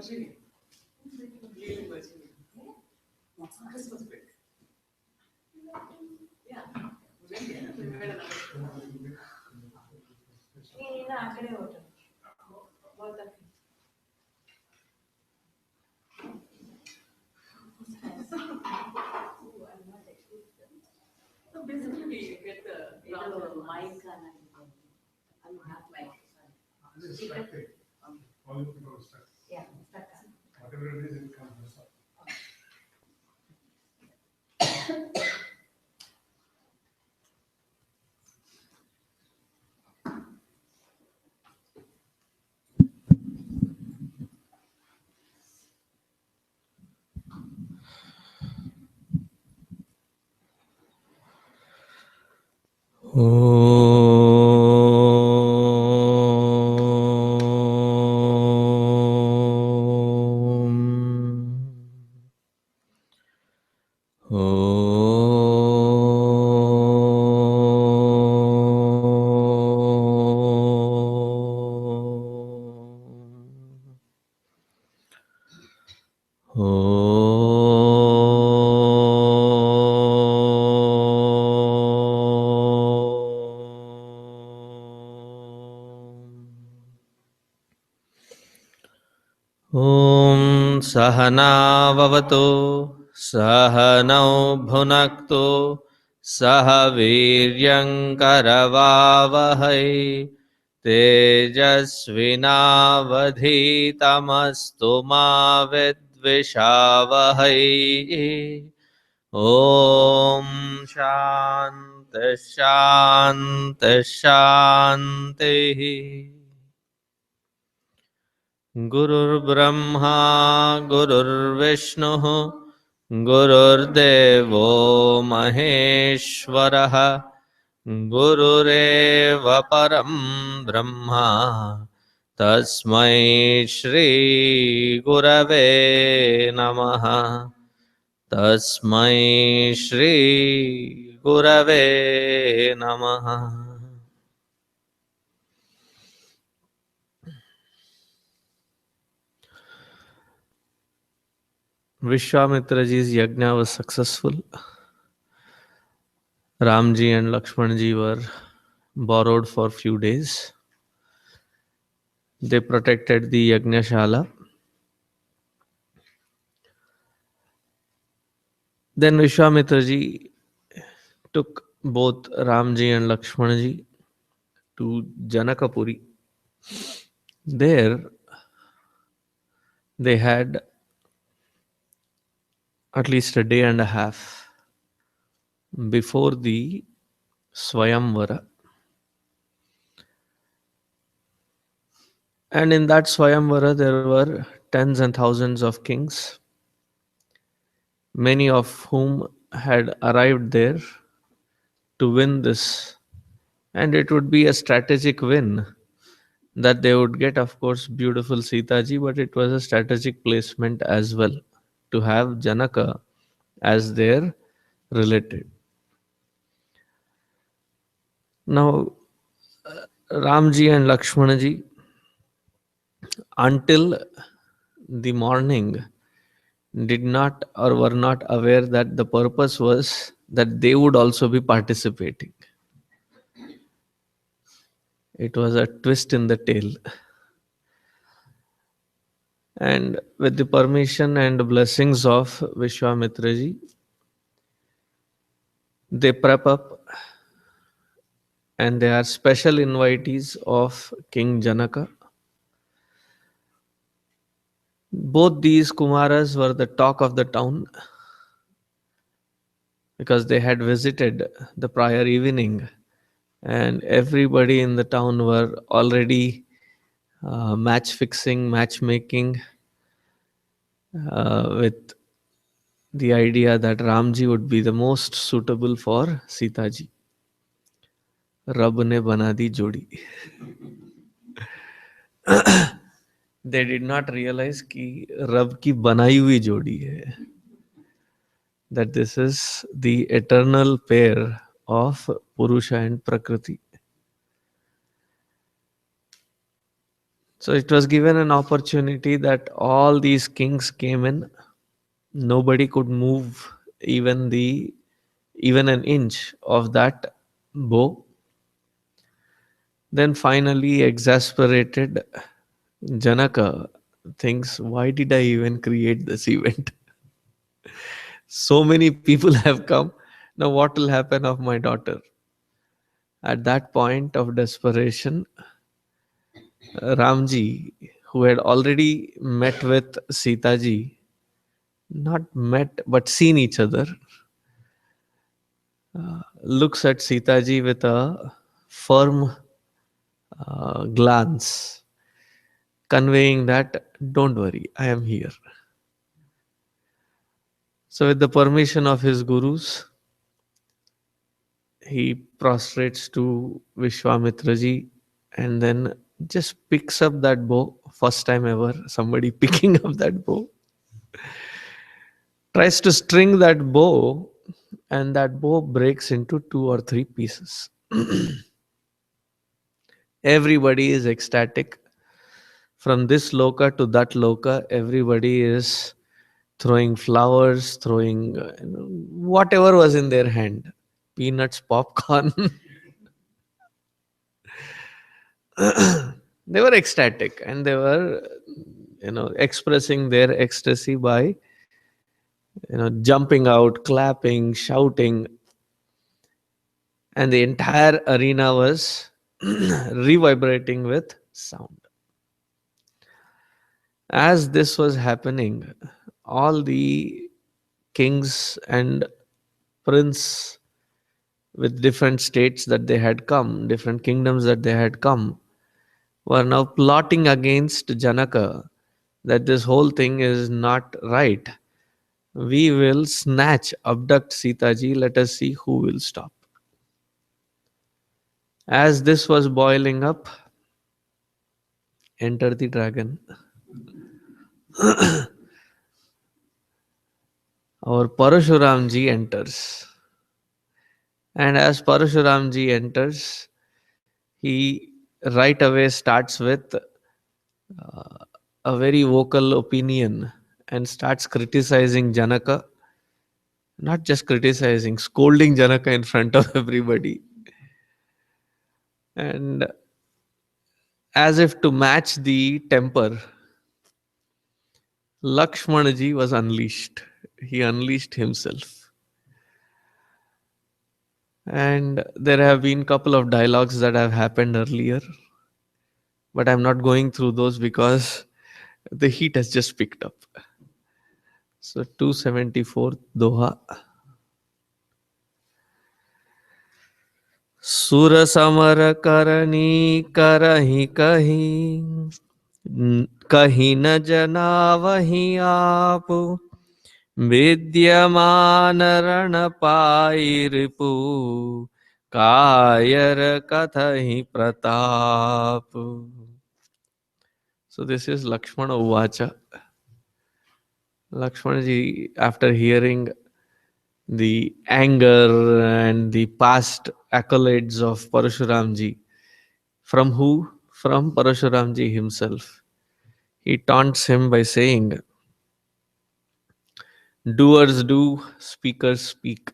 So basically, we get the mic and have mic. This is stuck. All the people are stuck. Yeah, stuck. Whatever it is, it comes up. ॐ सहनाववतु सहनौ भुनक्तु सह वीर्यङ्करवावहै तेजस्विनावधीतमस्तु मा विद्विषावहै ॐ शान्ति शान्ति शान्तिः गुरुर्ब्रह्मा गुरुर्विष्णुः गुरुर्देवो महेश्वरः गुरुरेव परं ब्रह्मा तस्मै श्री गुरवे नमः तस्मै श्री गुरवे नमः Vishwamitra ji's yajna was successful. Ramji and Lakshmanji were borrowed for few days. They protected the Yajnashala. Then Vishwamitra ji took both Ramji and Lakshmanji to Janakapuri. There they had at least a day and a half before the swayamvara. And in that swayamvara there were tens and thousands of kings, many of whom had arrived there to win this. And it would be a strategic win that they would get, of course, beautiful Sita ji, but it was a strategic placement as well to have Janaka as their relative. Now, Ramji and Lakshmanaji, until the morning, did not or were not aware that the purpose was that they would also be participating. It was a twist in the tail. And with the permission and blessings of Vishwamitra ji, they prep up and they are special invitees of King Janaka. Both these Kumaras were the talk of the town because they had visited the prior evening and everybody in the town were already match fixing, matchmaking with the idea that Ramji would be the most suitable for Sita ji. Rab ne bana di jodi. They did not realize कि रब की बनाई हुई जोड़ी है. That this is the eternal pair of Purusha and Prakriti. So it was given an opportunity that all these kings came in. Nobody could move even an inch of that bow. Then finally, exasperated, Janaka thinks, why did I even create this event? So many people have come. Now, what will happen of my daughter? At that point of desperation, Ramji, who had already met with Sita ji, not met but seen each other, looks at Sita ji with a firm glance, conveying that, don't worry, I am here. So, with the permission of his gurus, he prostrates to Vishwamitra ji and then just picks up that bow. First time ever, somebody picking up that bow, tries to string that bow, and that bow breaks into two or three pieces. Everybody is ecstatic. From this loka to that loka, everybody is throwing flowers, throwing whatever was in their hand, peanuts, popcorn. They were ecstatic and they were, expressing their ecstasy by, jumping out, clapping, shouting, and the entire arena was reverberating with sound. As this was happening, all the kings and prince with different states that they had come, different kingdoms that they had come, were now plotting against Janaka that this whole thing is not right. We will snatch, abduct Sita ji, let us see who will stop. As this was boiling up, enter the dragon. Our Parashuram ji enters. And as Parashuram ji enters, he right away starts with a very vocal opinion and starts criticizing Janaka, not just criticizing, scolding Janaka in front of everybody. And as if to match the temper, Lakshmanaji was unleashed. He unleashed himself. And there have been couple of dialogues that have happened earlier, but I'm not going through those because the heat has just picked up. So 274th Doha. सुर summer करनी करही कही कही न जना वही आप विद्यमान रण पाई रिपु कायर कथहि Pratap. So this is Lakshmana Uvacha. Lakshmana ji, after hearing the anger and the past accolades of Parashuramji. From who? From Parashuramji himself. He taunts him by saying, doers do, speakers speak.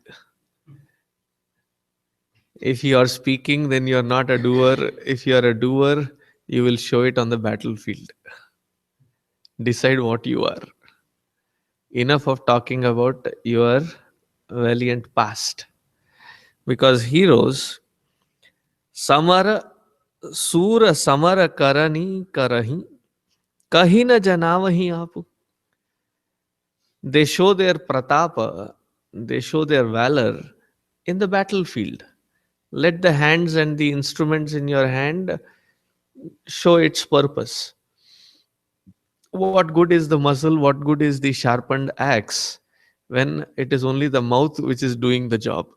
If you are speaking, then you are not a doer. If you are a doer, you will show it on the battlefield. Decide what you are. Enough of talking about your valiant past. Because heroes, samara सूर summer करनी करही कही न जनावही आप. They show their pratapa, they show their valor in the battlefield. Let the hands and the instruments in your hand show its purpose. What good is the muscle? What good is the sharpened axe when it is only the mouth which is doing the job?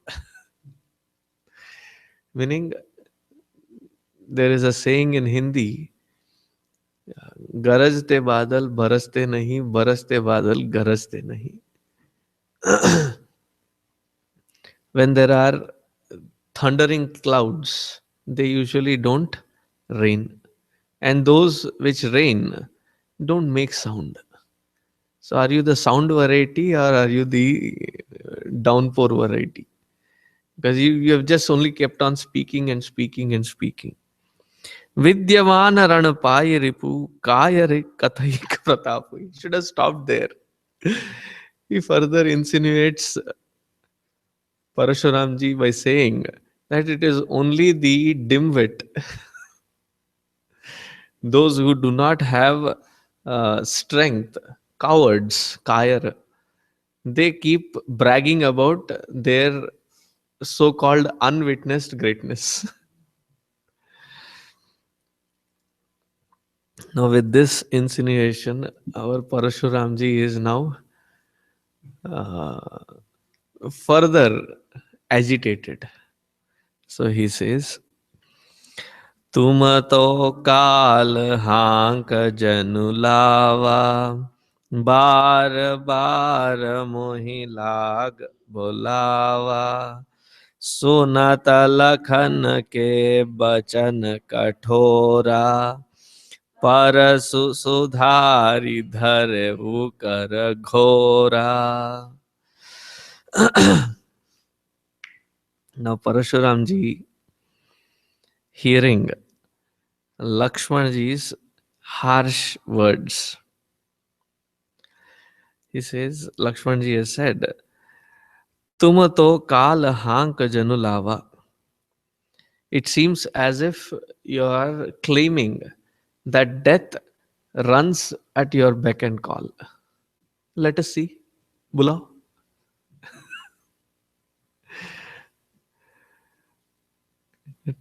Meaning, there is a saying in Hindi, गरजते बादल बरसते नहीं बरसते बादल गरजते नहीं. When there are thundering clouds, they usually don't rain. and those which rain don't make sound. So, are you the sound variety or are you the downpour variety? Because you have just only kept on speaking and speaking and speaking. Vidyavan Ranapaya Ripu Kayare Kathaik Pratapu. He should have stopped there. He further insinuates Parashuramji by saying that it is only the dimwit, those who do not have strength, cowards, kayar, they keep bragging about their so called unwitnessed greatness. Now, with this insinuation, our Parashuramji is now uh, further agitated. So he says, तुम तो काल हांक जनु लावा बार बार मोहि लाग बुलावा सुनत लखन के बचन कठोरा परसु सुधारी धरऊ कर घोरा. Now Parashuramji, hearing Lakshmanji's harsh words, he says, Lakshmanji has said, Tum to kal hank janu lava. It seems as if you are claiming that death runs at your beck and call. Let us see. Bulao.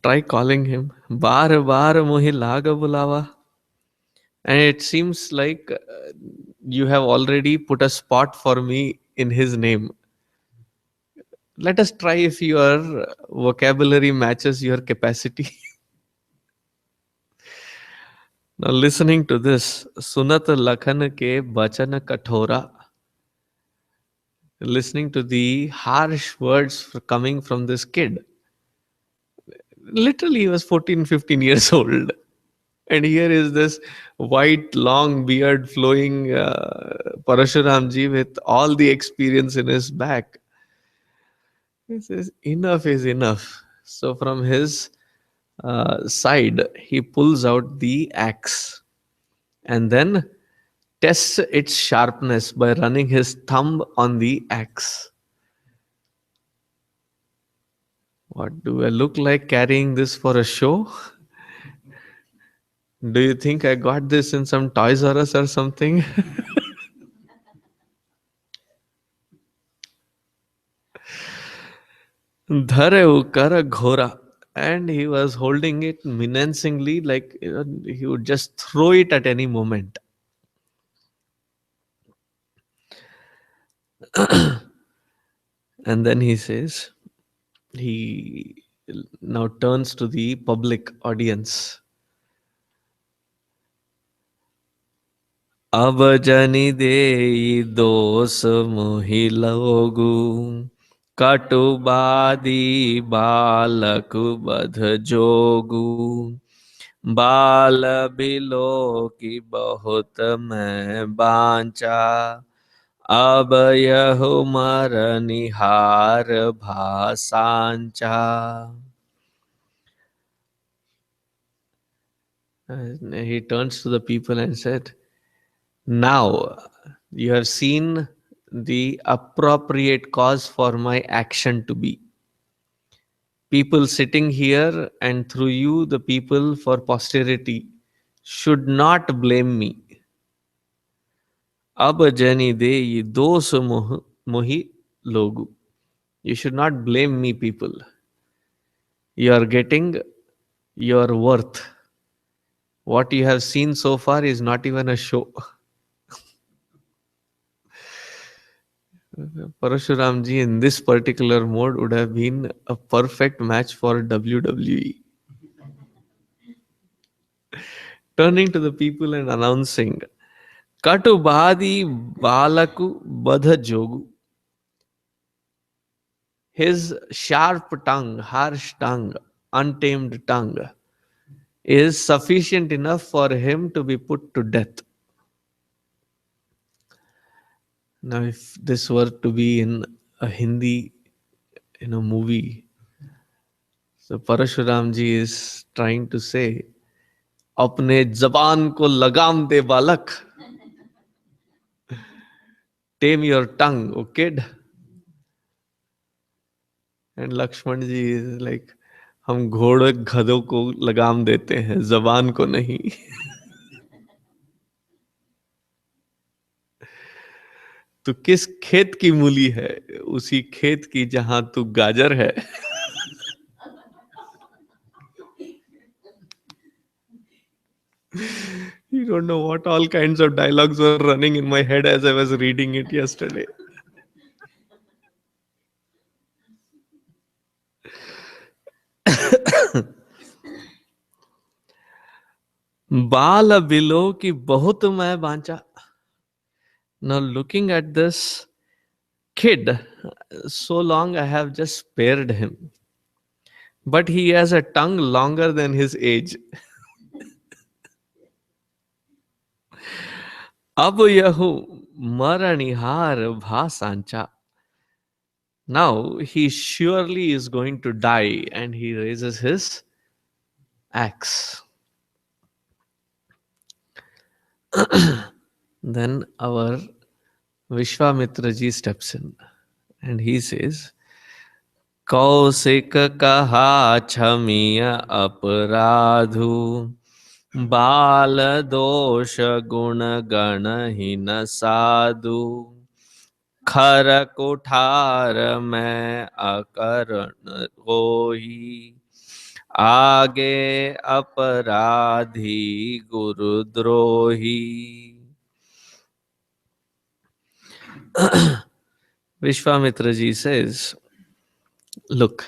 Try calling him. Bar bar mohi laga bulawa. And it seems like you have already put a spot for me in his name. Let us try if your vocabulary matches your capacity. Now, listening to this, Sunat Lakhan ke bachan kathora, listening to the harsh words coming from this kid. Literally, he was 14, 15 years old. And here is this white, long beard flowing Parashuramji with all the experience in his back. He says, enough is enough. So, from his side, he pulls out the axe and then tests its sharpness by running his thumb on the axe. What do I look like carrying this for a show? Do you think I got this in some Toys R Us or something? Dhare ukara ghora. And he was holding it menacingly, like he would just throw it at any moment. And then he says, he now turns to the public audience. अब जनि दे दोष मोहि लोगु कटुबादी बालक बध जोगु बाल below की बहुत मैं बांचा अब यहु मर निहार भासांचा. And he turns to the people and said, now you have seen the appropriate cause for my action to be. People sitting here and through you, the people for posterity, should not blame me. Ab jani de ye dos mohi logu. You should not blame me, people. You are getting your worth. What you have seen so far is not even a show. Parashuramji in this particular mode would have been a perfect match for WWE. Turning to the people and announcing, Katu Bhadi Balaku Badha Jogu. His sharp tongue, harsh tongue, untamed tongue is sufficient enough for him to be put to death. Now, if this were to be in a Hindi, movie, so Parashuram ji is trying to say, "अपने जबान को लगाम दे बालक, tame your tongue, O kid." And Lakshman ji is like, हम घोड़े गधों को लगाम देते हैं, जबान को नहीं. तू किस खेत की मूली है, उसी खेत की जहां तू गाजर है. You don't know what all kinds of dialogues were running in my head as I was reading it yesterday. बाल बिलो की बहुत मैं बांचा. Now looking at this kid, so long I have just spared him, but he has a tongue longer than his age. अब यहु मरणिहार भासांचा. Now he surely is going to die, and he raises his axe. Then our Vishwamitra ji steps in and he says, Kaushik कहा क्षमीय अपराधु, बाल दोष गुण गण ही न साधु, खर कुठार में अकरण होही, आगे अपराधी गुरुद्रोही. Vishwamitra ji says, look,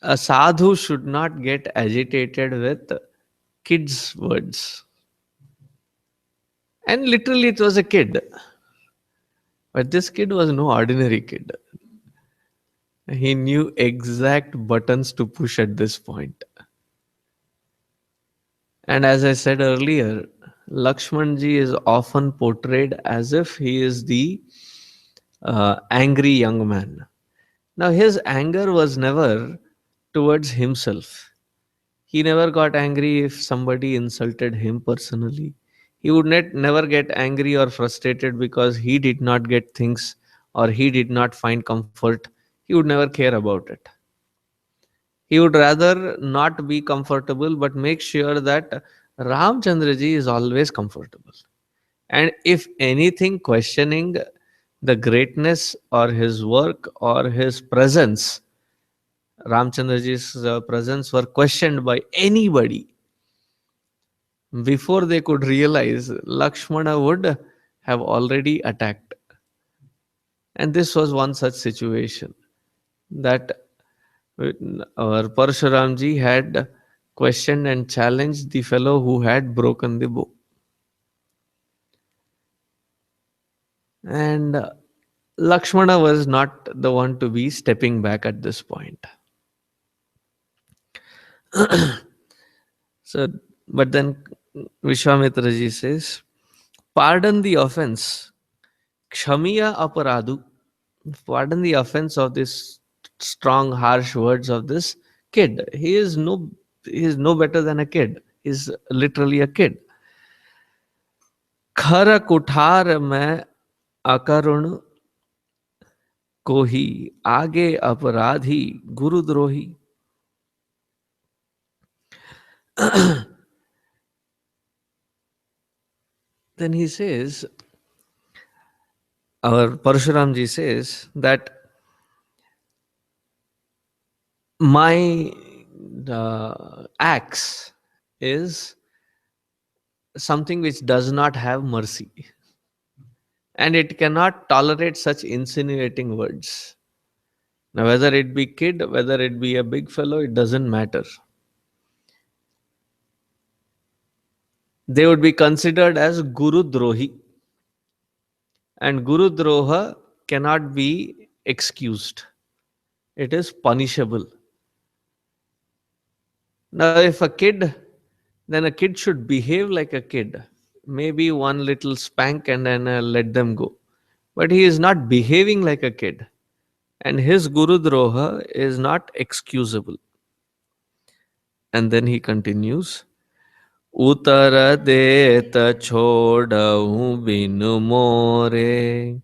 a sadhu should not get agitated with kids' words. And literally, it was a kid. But this kid was no ordinary kid. He knew exact buttons to push at this point. And as I said earlier, Lakshmanji is often portrayed as if he is the angry young man. Now, his anger was never towards himself. He never got angry if somebody insulted him personally. He would never get angry or frustrated because he did not get things or he did not find comfort. He would never care about it. He would rather not be comfortable but make sure that Ramchandraji is always comfortable. And if anything, questioning the greatness or his work or his presence, Ramchandraji's presence were questioned by anybody, before they could realize, Lakshmana would have already attacked. And this was one such situation that our Parshuramji had questioned and challenged the fellow who had broken the bow. And Lakshmana was not the one to be stepping back at this point. So, but then Vishwamitra ji says, pardon the offense, Kshamiya aparadhu, pardon the offense of this strong, harsh words of this kid. He is no better than a kid. He is literally a kid. खर कुठार में अकरुण को ही, आगे अपराधी गुरुद्रोही. Then he says, our Parshuramji says that my axe is something which does not have mercy. And it cannot tolerate such insinuating words. Now, whether it be kid, whether it be a big fellow, it doesn't matter. They would be considered as Guru Drohi. And Guru Droha cannot be excused. It is punishable. Now, if a kid, then a kid should behave like a kid. Maybe one little spank and then let them go. But he is not behaving like a kid. And his Guru Droha is not excusable. And then he continues, Utar det chodau binu more,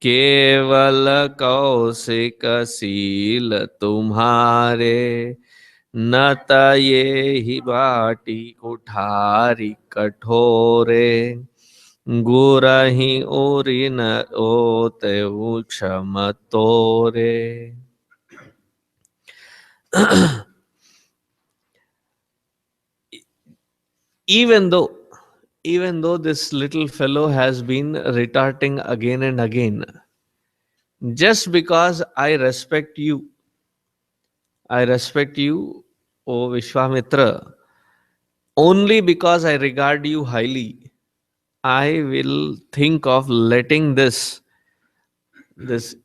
केवल Kaushik seal तुम्हारे, न ये ही बाटी कुठारी कठोरे, गुरहि उरि न ओते क्षम तोरे. even though even though this little fellow has been retorting again and again, just because I respect you, o Vishwamitra, only because I regard you highly, I will think of letting this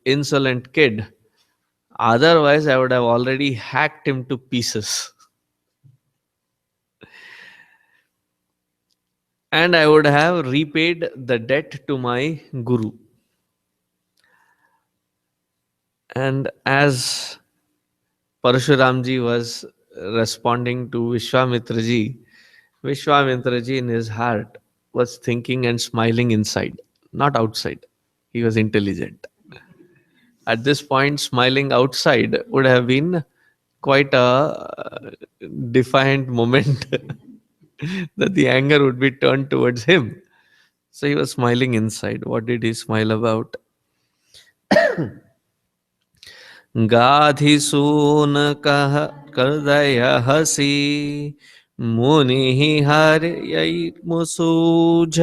insolent kid. Otherwise, I would have already hacked him to pieces. And I would have repaid the debt to my guru. And as Parshuramji was responding to Vishwamitraji, Vishwamitraji in his heart was thinking and smiling inside, not outside. He was intelligent. At this point, smiling outside would have been quite a defiant moment that the anger would be turned towards him. So he was smiling inside. What did he smile about? गाधि सून कह हृदय हसी, मुनि हर मुसूझ,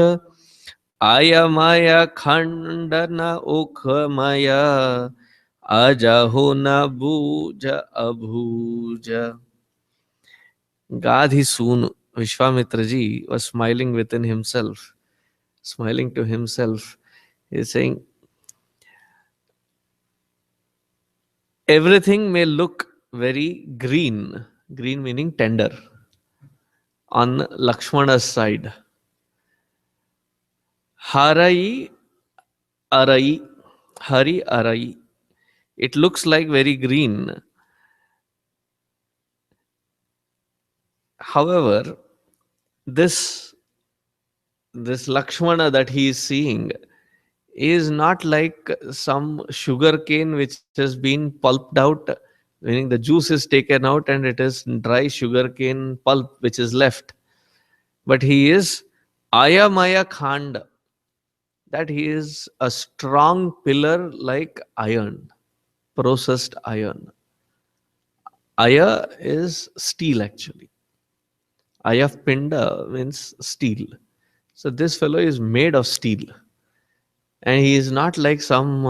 अयमय खंड न उखमय, अजहु न बूझ अभूज. Gadhi soon, Vishwamitraji was smiling within himself, smiling to himself. He is saying, everything may look very green, green meaning tender, on Lakshmana's side. Harai Arai, Hari Arai. It looks like very green. However, this Lakshmana that he is seeing is not like some sugar cane which has been pulped out, meaning the juice is taken out and it is dry sugar cane pulp which is left. But he is Ayamaya Khand, that he is a strong pillar like iron, processed iron. Aya is steel actually. Aya Pinda means steel. So this fellow is made of steel. And he is not like some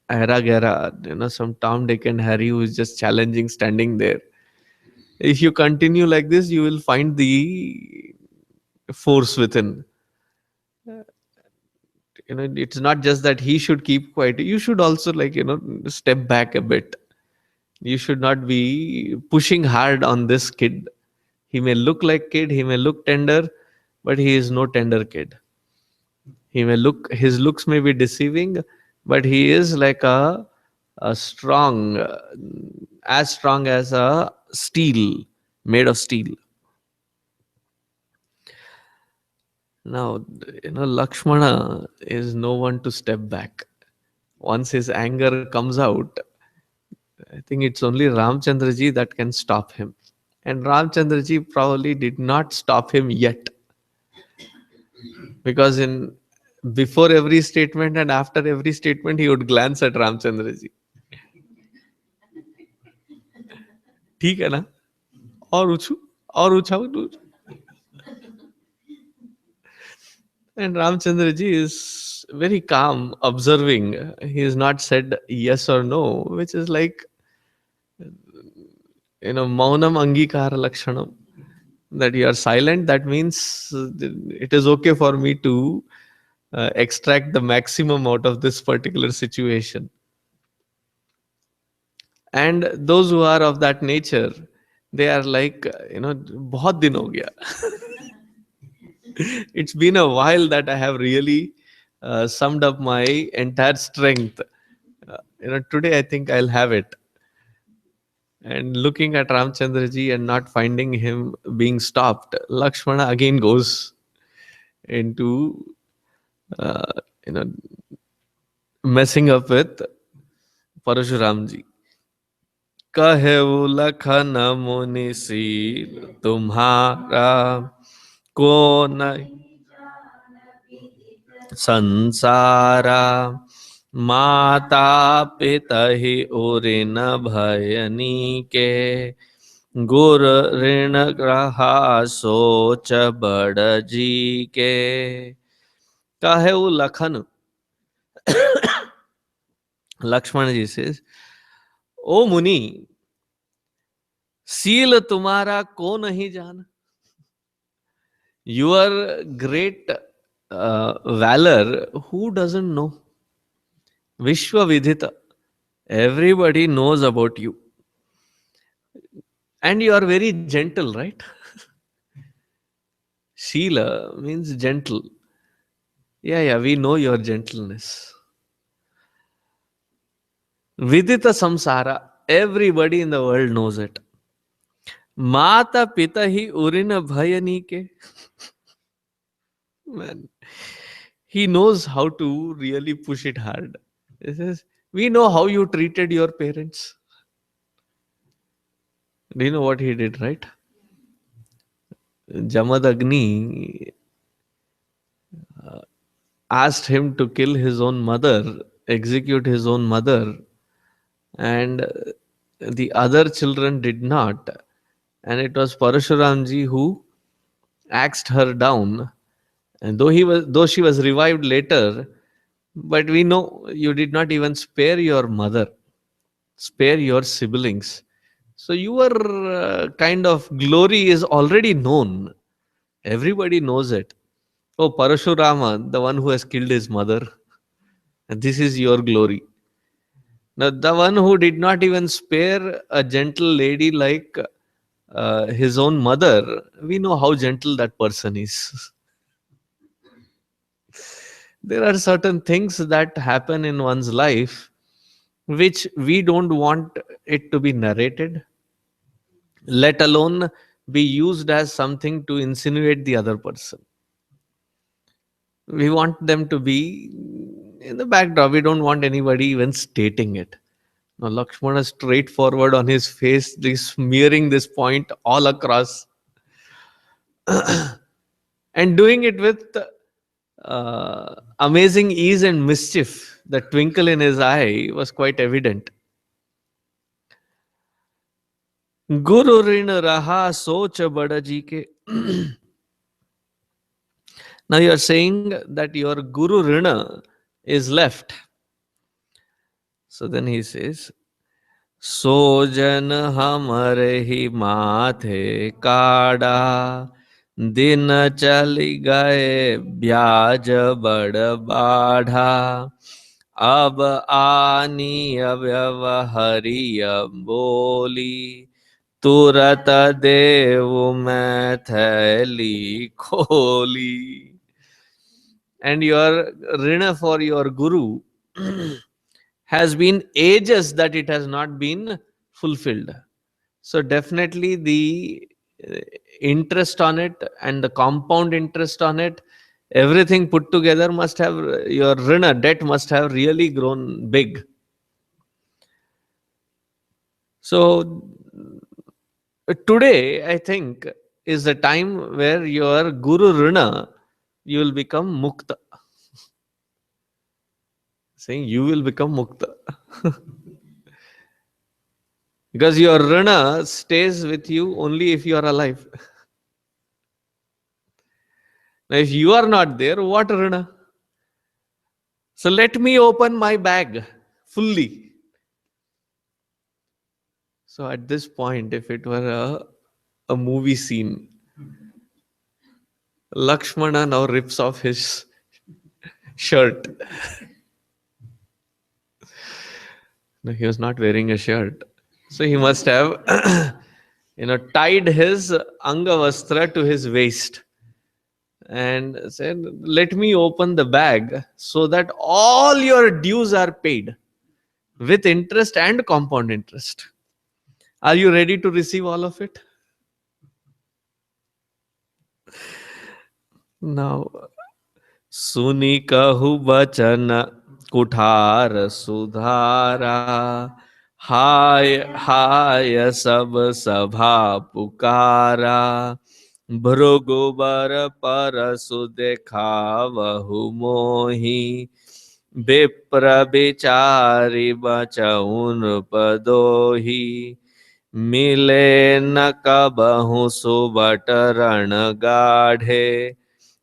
Era Gera, some Tom, Dick, and Harry who is just challenging, standing there. If you continue like this, you will find the force within. It's not just that he should keep quiet. You should also, step back a bit. You should not be pushing hard on this kid. He may look like kid, he may look tender, but he is no tender kid. His looks may be deceiving, but he is like a strong, as strong as a steel, made of steel. Now, Lakshmana is no one to step back. Once his anger comes out, I think it's only Ramchandraji that can stop him. And Ramchandraji probably did not stop him yet. Because before every statement and after every statement, he would glance at Ramchandraji. ठीक है ना? और ऊंचू और ऊंचा And Ramchandraji is very calm, observing. He has not said yes or no, which is like, maunam angikara lakshanam. That you are silent, that means it is okay for me to extract the maximum out of this particular situation. And those who are of that nature, They are like, बहुत दिन हो गया. It's been a while that I have really summed up my entire strength. Today I think I'll have it. And looking at Ramchandraji and not finding him being stopped, Lakshmana again goes into uh, you know messing up with Parashuramji. कहे लखन मुनि शील तुम्हारा को नहीं संसारा माता पिता ही उरि न भयनी के गुर ऋण ग्रहा सोच बड़ जी के. कहे लखन, लक्ष्मण जी से, ओ मुनि, सील तुम्हारा को नहीं जान. Your great valor, who doesn't know? Vishwa Vidhita. Everybody knows about you. And you are very gentle, right? Sheila means gentle. Yeah, we know your gentleness. Vidita samsara. Everybody in the world knows it. Mata pita hi urina bhayani ke. Man, he knows how to really push it hard. He says, we know how you treated your parents. Do you know what he did, right? Jamadagni asked him to kill his own mother, execute his own mother, and the other children did not. And it was Parashuramji who axed her down. And though she was revived later, but we know you did not even spare your mother, spare your siblings. So your kind of glory is already known. Everybody knows it. Oh, Parashurama, the one who has killed his mother. And this is your glory. Now, the one who did not even spare a gentle lady like his own mother, we know how gentle that person is. There are certain things that happen in one's life which we don't want it to be narrated, let alone be used as something to insinuate the other person. We want them to be in the backdrop. We don't want anybody even stating it. Now, Lakshmana straightforward on his face, this smearing this point all across and doing it with amazing ease and mischief. The twinkle in his eye was quite evident. Guru rin raha soch badaji ke. Now you are saying that your Guru Rina is left. So then he says, सोजन हमरे ही माथे काड़ा दिन चली गए ब्याज बड़ बाढ़ा अब आनी व्यवहरिय बोली तुरत देव मैं थैली खोली. And your rina for your guru has been ages that it has not been fulfilled. So definitely the uh, interest on it and the compound interest on it, everything put together must have, your rina debt must have really grown big. So today I think is the time where your guru rina, you will become mukta. Saying you will become mukta. Because your rina stays with you only if you are alive. Now, if you are not there, what rina? So let me open my bag fully. So at this point, if it were a movie scene, Lakshmana now rips off his shirt. No, he was not wearing a shirt. So he must have tied his angavastra to his waist and said, "Let me open the bag so that all your dues are paid with interest and compound interest. Are you ready to receive all of it?" Now, सुनी कहु बचन कुठार सुधारा, हाय हाय सब सभा पुकारा, भृगुबर परसु देखावहु मोहि, विप्र बिचारी बचउन पदोही, मिले न कबहु सुबट रण गाढ़े,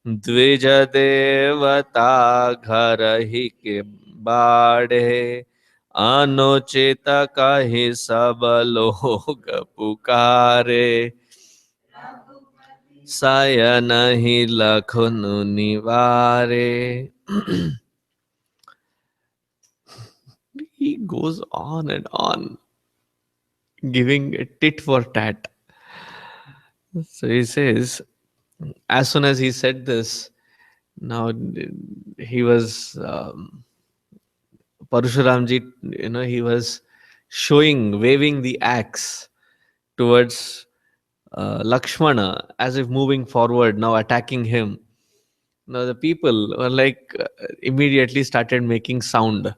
द्विज देवता घर ही के बाढ़े, अनुचित कही सब लोग पुकारे, शयन ही लखन निवारे. He goes on and on, giving a tit for tat. So he says, as soon as he said this, now he was Parashuramji, he was showing, waving the axe towards Lakshmana as if moving forward, now attacking him. Now the people were like immediately started making sound,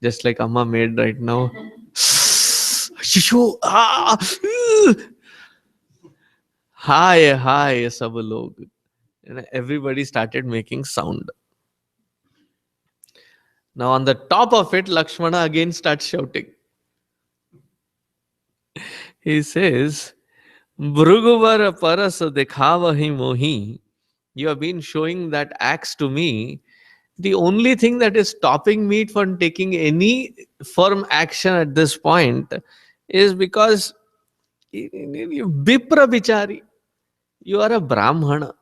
just like Amma made right now. Shisho, hi, hi, sab log. Everybody started making sound. Now on the top of it, Lakshmana again starts shouting. He says, Bhruguvar paras dekhavahi mohi. You have been showing that axe to me. The only thing that is stopping me from taking any firm action at this point is because Vipra Bichari, you are a Brahmana.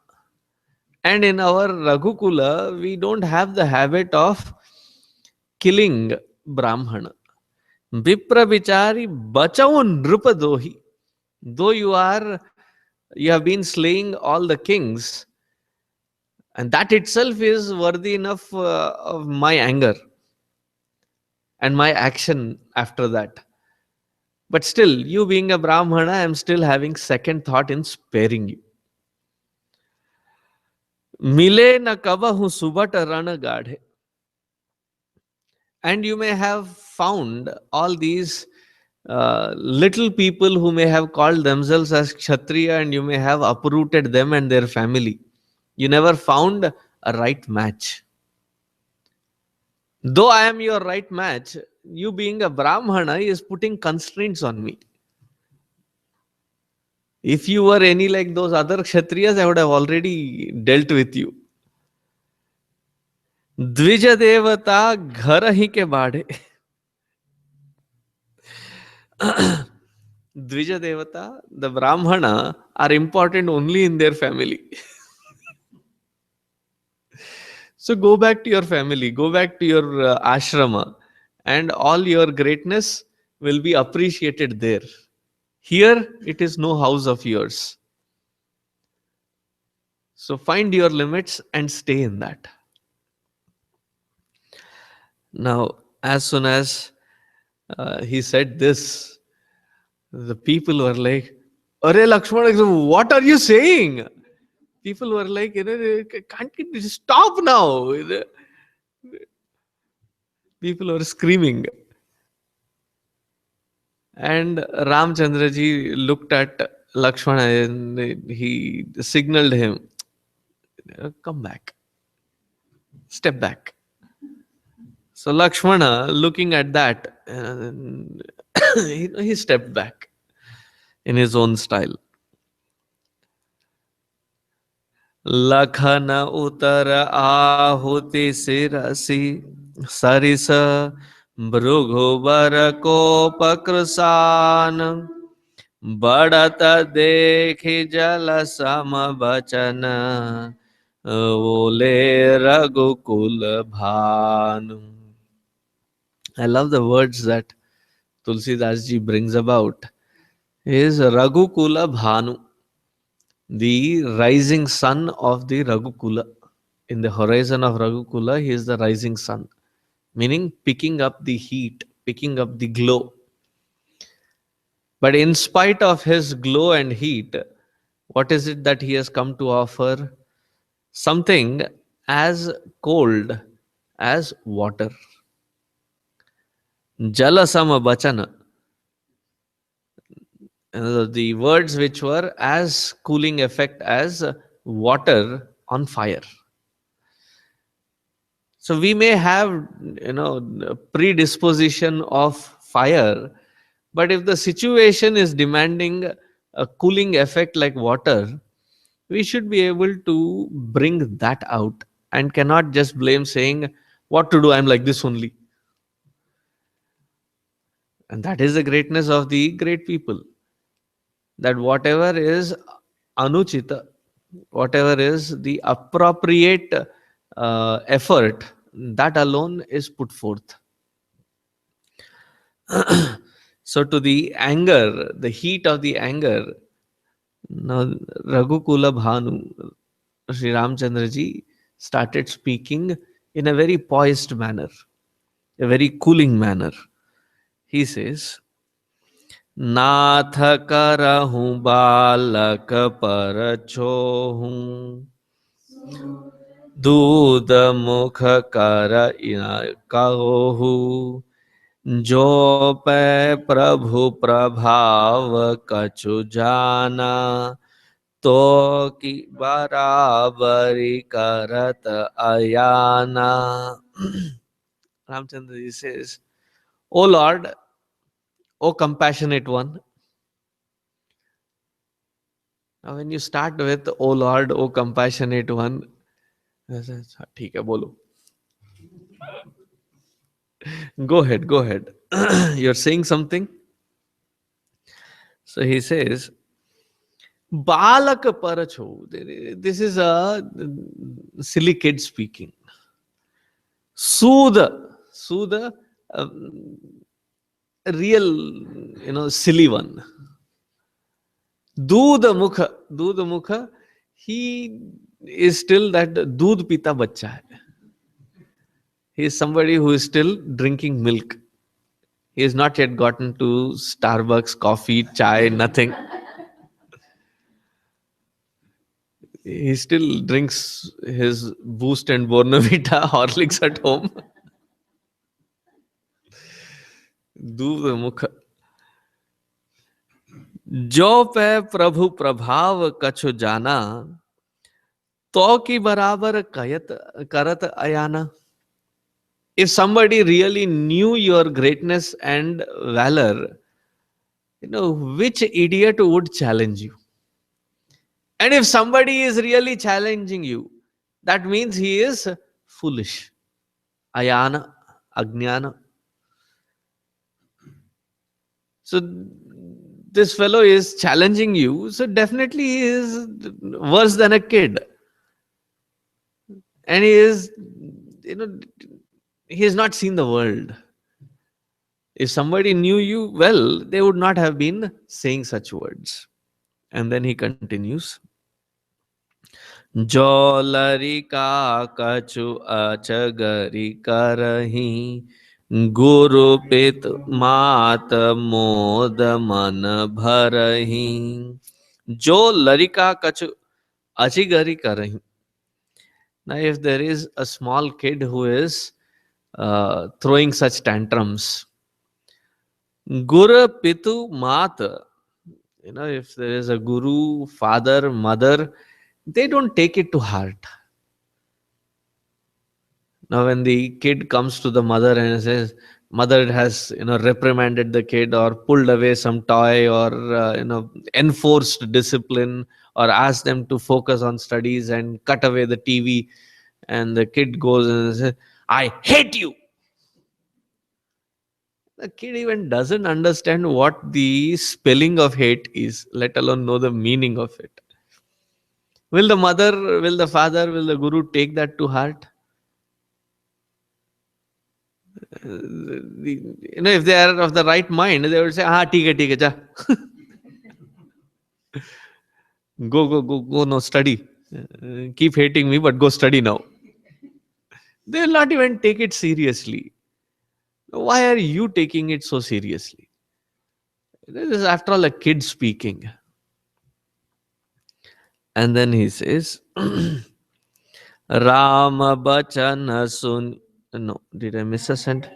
And in our Raghukula, we don't have the habit of killing Brahmana. Vipra Bichari Bachaun Nrupadohi. Though you have been slaying all the kings, and that itself is worthy enough of my anger and my action after that. But still, you being a Brahmana, I am still having second thought in sparing you. Mile na kabahu subata rana gadhe. And you may have found all these little people who may have called themselves as Kshatriya, and you may have uprooted them and their family. You never found a right match. Though I am your right match, you being a Brahmana is putting constraints on me. If you were any like those other Kshatriyas, I would have already dealt with you. द्विज देवता घर ही के बाढ़े. Dvija Devata, the Brahmana, are important only in their family. So go back to your family, go back to your ashrama, and all your greatness will be appreciated there. Here, it is no house of yours. So find your limits and stay in that. Now, as soon as he said this, the people were like, Arey Lakshmana, what are you saying? People were like, can't you stop now? People were screaming. And Ramchandraji looked at Lakshmana and he signaled him, come back, step back. So Lakshmana, looking at that, he stepped back in his own style. Lakhan उतर आहुति सिरसी सरिस भृगुबर कोपकृसान बढ़त देखि जल सम बचन ओले रघुकुल Bhanu. I love the words that Tulsidas ji brings about. is Raghukula Bhanu, the rising sun of the Raghukula. In the horizon of Raghukula, he is the rising sun, meaning picking up the heat, picking up the glow. But in spite of his glow and heat, what is it that he has come to offer? Something as cold as water. Jalasama Bachana. The words which were as cooling effect as water on fire. So we may have, predisposition of fire, but if the situation is demanding a cooling effect like water, we should be able to bring that out and cannot just blame saying, what to do, I'm like this only. And that is the greatness of the great people, that whatever is anuchita, whatever is the appropriate effort, that alone is put forth. So, to the anger, the heat of the anger, now Raghukula Bhanu, Sri Ramchandraji started speaking in a very poised manner, a very cooling manner. He says, नाथ करहूँ बालक पर छोहूँ दूध मुख कर कहो जो पै प्रभु प्रभाव कछु जाना तो की बराबरी करत Ayana. Ramchandra says, O Lord, O compassionate one. Now when you start with O Lord, O compassionate one, ठीक है बोलो. Go ahead, go ahead. You're saying something? So he says, Balak paracho. This is a silly kid speaking. Suda. Suda, a real, silly one. Dudha mukha. Dudha mukha. He is still that doodh pita bachcha hai. He is somebody who is still drinking milk. He has not yet gotten to Starbucks, coffee, chai, nothing. He still drinks his Boost and Bornavita Horlicks at home. दूध मुख जो पे प्रभु प्रभाव कछु जाना तो की बराबर कयत करत Ayana. If somebody really knew your greatness and valor, which idiot would challenge you? And if somebody is really challenging you, that means he is foolish. Ayana, Ajnana. So this fellow is challenging you, so definitely he is worse than a kid. And he is, he has not seen the world. If somebody knew you well, they would not have been saying such words. And then he continues. जो लरिका कछु अचगरी करही गुरु पित मात मोद मन भरही. जो लरिका कछु अचिगरी करही. Now, if there is a small kid who is throwing such tantrums, Guru Pitu Mat, if there is a guru, father, mother, they don't take it to heart. Now, when the kid comes to the mother and says, mother has, reprimanded the kid or pulled away some toy or, enforced discipline or asked them to focus on studies and cut away the TV, and the kid goes and says, I hate you. The kid even doesn't understand what the spelling of hate is, let alone know the meaning of it. Will the mother, will the father, will the guru take that to heart? If they are of the right mind, they will say, "Ah, ठीक है, ja." Go, no, study. Keep hating me, but go study now. They will not even take it seriously. Why are you taking it so seriously? This is, after all, a kid speaking. And then he says, Rama Bachana Sun. No, did I miss a sentence?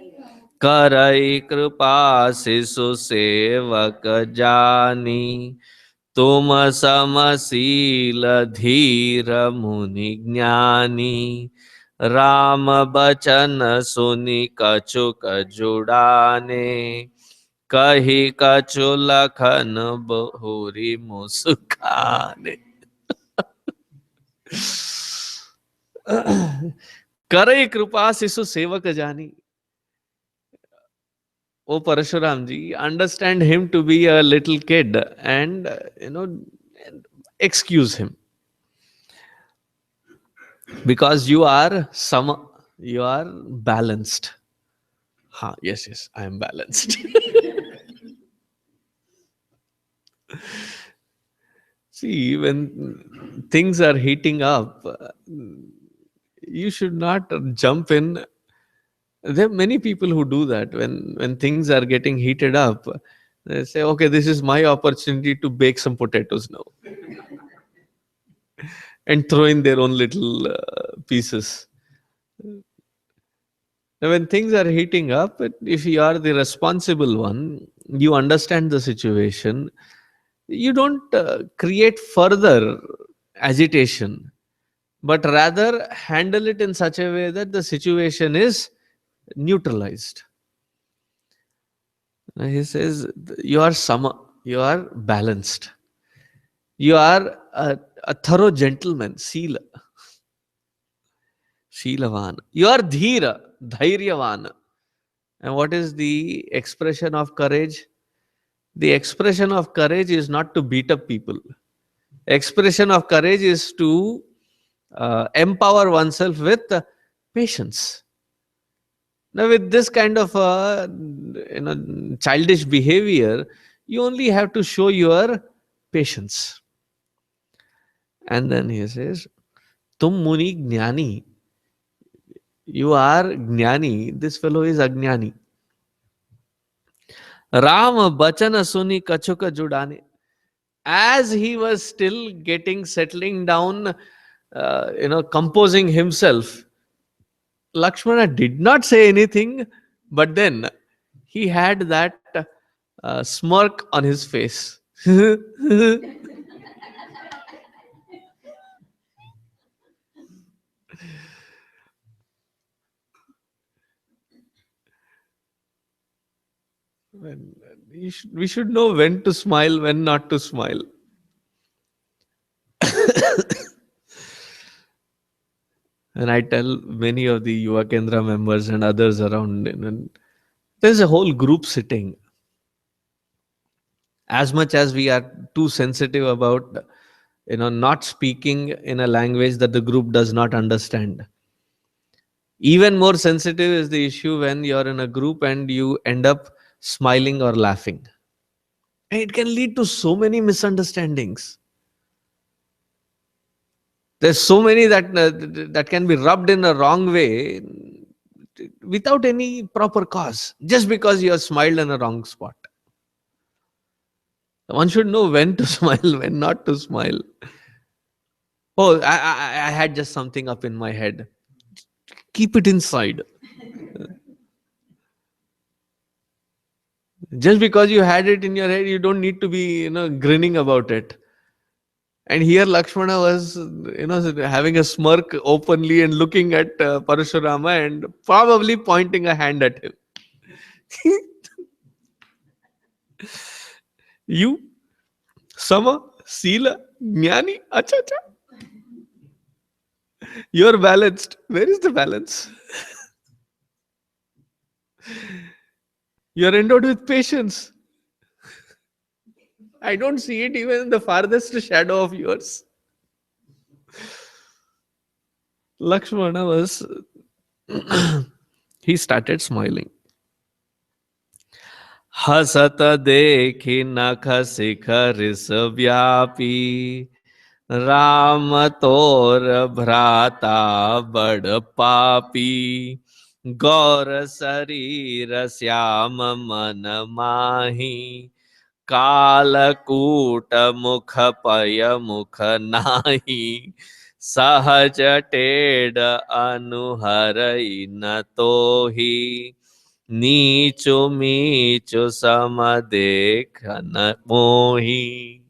Karai Kripa Sisu Sevak Jani तुम समशील धीर मुनि ज्ञानी राम बचन सुनि कछुक जुड़ाने कही कछु लखन बहुरी मुस्काने. करे कृपा शिशु सेवक जानी. Oh Parashuram ji, understand him to be a little kid and excuse him, because you are balanced. Ha, yes, I am balanced. See, when things are heating up, you should not jump in. There are many people who do that. When things are getting heated up, they say, okay, this is my opportunity to bake some potatoes now, and throw in their own little pieces. Now, when things are heating up, if you are the responsible one, you understand the situation, you don't create further agitation, but rather handle it in such a way that the situation is neutralized. Now he says, you are you are balanced, you are a thorough gentleman, Sheelavan. You are Dhira, Dhairyavan. And what is the expression of courage? The expression of courage is not to beat up people. Expression of courage is to empower oneself with patience. Now, with this kind of childish behavior, you only have to show your patience. And then he says, "Tum muni jnani." You are jnani. This fellow is agnani. Ram bachana suni kachuka judane. As he was still settling down, composing himself, Lakshmana did not say anything, but then he had that smirk on his face. When we should know when to smile, when not to smile. And I tell many of the Yuva Kendra members and others around, there's a whole group sitting. As much as we are too sensitive about not speaking in a language that the group does not understand, even more sensitive is the issue when you're in a group and you end up smiling or laughing. And it can lead to so many misunderstandings. There's so many that can be rubbed in a wrong way without any proper cause, just because you have smiled in a wrong spot. One should know when to smile, when not to smile. Oh, I had just something up in my head. Keep it inside. Just because you had it in your head, you don't need to be, grinning about it. And here Lakshmana was, having a smirk openly and looking at Parashurama and probably pointing a hand at him. You, Sama, Sila, Jnani, acha, acha. You're balanced. Where is the balance? You're endowed with patience. I don't see it even in the farthest shadow of yours. Lakshmana he started smiling. हसत देखी नख शिखर व्यापी राम तोर भ्राता बड़ पापी गौर शरीर श्याम मन माही कालकूट मुख पय मुख नाही सहज टेढ़ अनुहरई न तोही नीचु मीचु सम देखन मोही.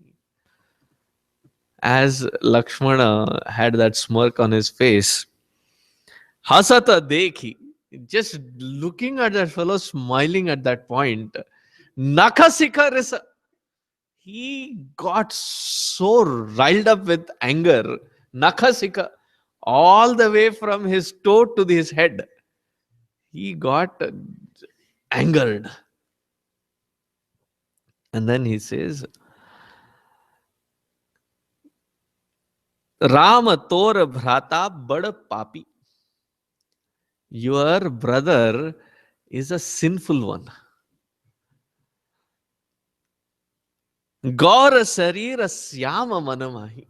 As Lakshmana had that smirk on his face, Hasata Dekhi, just looking at that fellow, smiling at that point, Nakasika Risa, he got so riled up with anger. Nakasika, all the way from his toe to his head, he got angered. And then he says, Rama tor bhrata bad papi. Your brother is a sinful one. Gaur Sarira Syama Manamahi.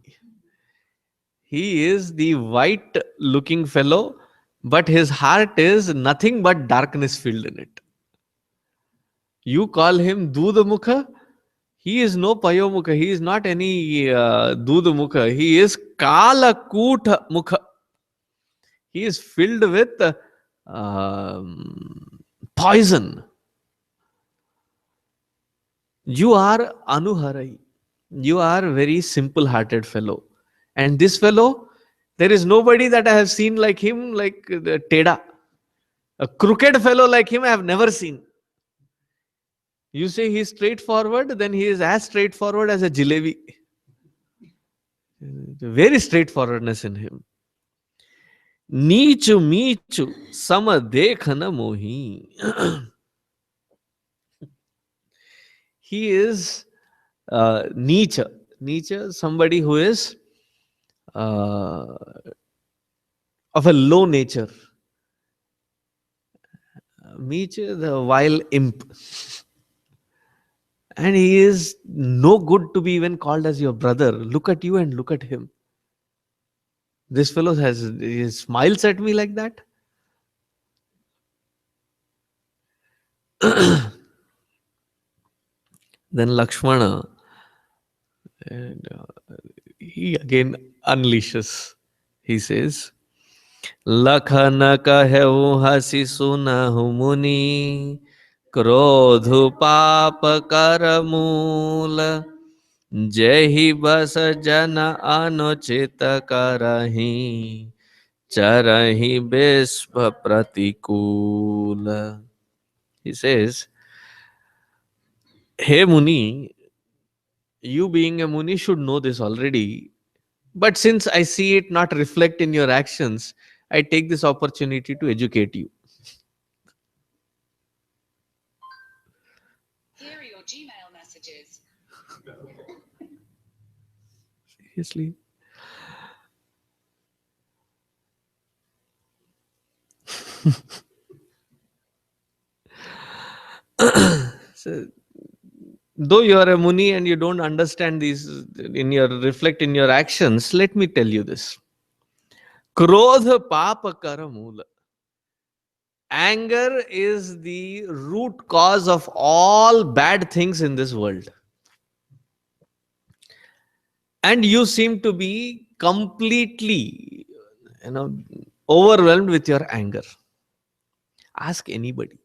He is the white looking fellow, but his heart is nothing but darkness filled in it. You call him Dudamukha, he is no Payomukha, he is not any Dudamukha, he is Kala Kuta Mukha. He is filled with poison. You are Anuharai. You are a very simple hearted fellow. And this fellow, there is nobody that I have seen like him, like the Teda. A crooked fellow like him I have never seen. You say he is straightforward, then he is as straightforward as a jalebi. Very straightforwardness in him. Nichu Michu Sama Dekhana Mohi. He is Nietzsche. Nietzsche, somebody who is of a low nature. Nietzsche, the vile imp. And he is no good to be even called as your brother. Look at you and look at him. This fellow he smiles at me like that. Then Lakshmana, and he again unleashes. He says, Lakhana kahehu hasi sunahu muni क्रोधु पाप कर मूल जहि बस जन अनुचित करही चरही विश्व प्रतिकूल. He says, Hey Muni, you being a Muni should know this already. But since I see it not reflect in your actions, I take this opportunity to educate you. Here are your Gmail messages. Seriously. So, though you are a Muni and you don't understand these in your reflect in your actions, let me tell you this. Krodha papa karamula. Anger is the root cause of all bad things in this world. And you seem to be completely, overwhelmed with your anger. Ask anybody.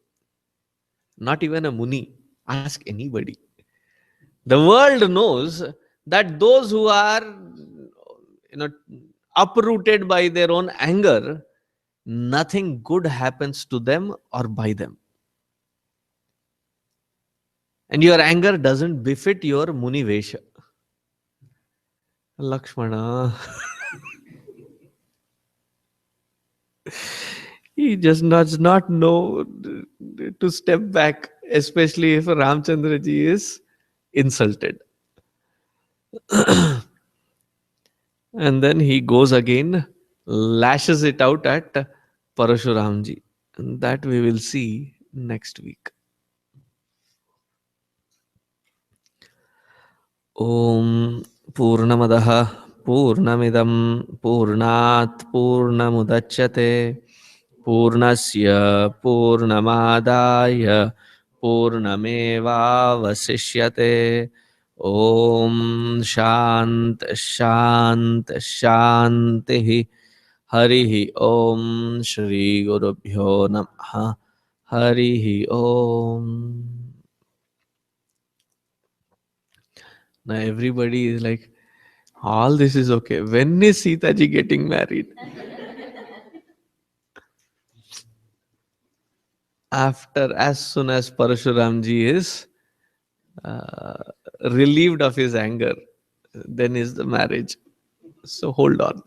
Not even a Muni. Ask anybody. The world knows that those who are, uprooted by their own anger, nothing good happens to them or by them. And your anger doesn't befit your Muni Vesha. Lakshmana. He just does not know to step back, especially if Ramchandra ji is insulted. And then he goes again, lashes it out at Parashuramji. And that we will see next week. Om Purnamadaha Purnamidam Purnat Purnamudachyate Purnasya Purnamadaya Purnameva Vasishyate. Om Shant Shant Shanti. Harihi Om. Shri Gurubhyo Namaha. Harihi Om. Now everybody is like, all this is okay. When is Sita ji getting married? After, as soon as Parashuram ji is uh, relieved of his anger, then is the marriage. So hold on.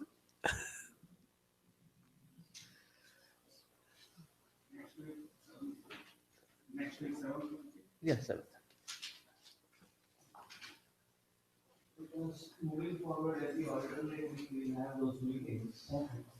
Yes, sir. Because moving forward, every alternate week we will have those meetings. Okay.